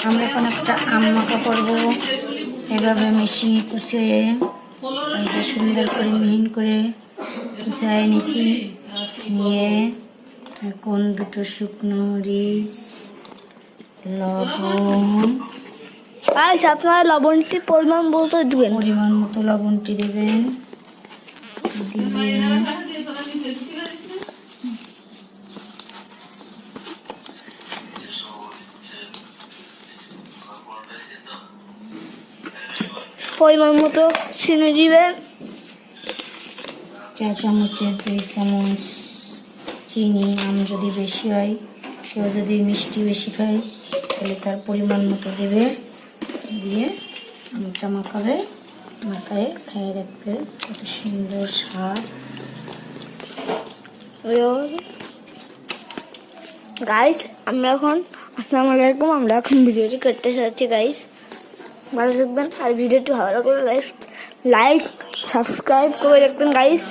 আমরা এখন একটা আম মাখা করবো। এভাবে মেশিনে কুচিয়ে এটা সুন্দর করে মিহিন করে কুচায় নিছি। নিয়ে এখন দুটো শুকনো মরিচ, লবণ, আপনারা লবণটির পরিমাণ বলতে দেবেন, পরিমাণ মতো লবণটি দেবেন। দিয়ে পরিমাণ মতো চিনি দিবেন। 4 চামচের 2 চামচ চিনি। আম যদি বেশি হয়, কেউ যদি মিষ্টি বেশি খায় তাহলে তার পরিমাণ মতো দেবে। দিয়ে আমটা মাখাবে, মাখায় খেয়ে দেখবে কত সুন্দর স্বাদ। গাইস আমরা এখন আসসালামু আলাইকুম, আমরা এখন ভিডিওটি করতে চাচ্ছি। গাইস ভালো থাকবেন, আর ভিডিওটি ভালো লাগলে লাইক সাবস্ক্রাইব করে রাখবেন গাইস।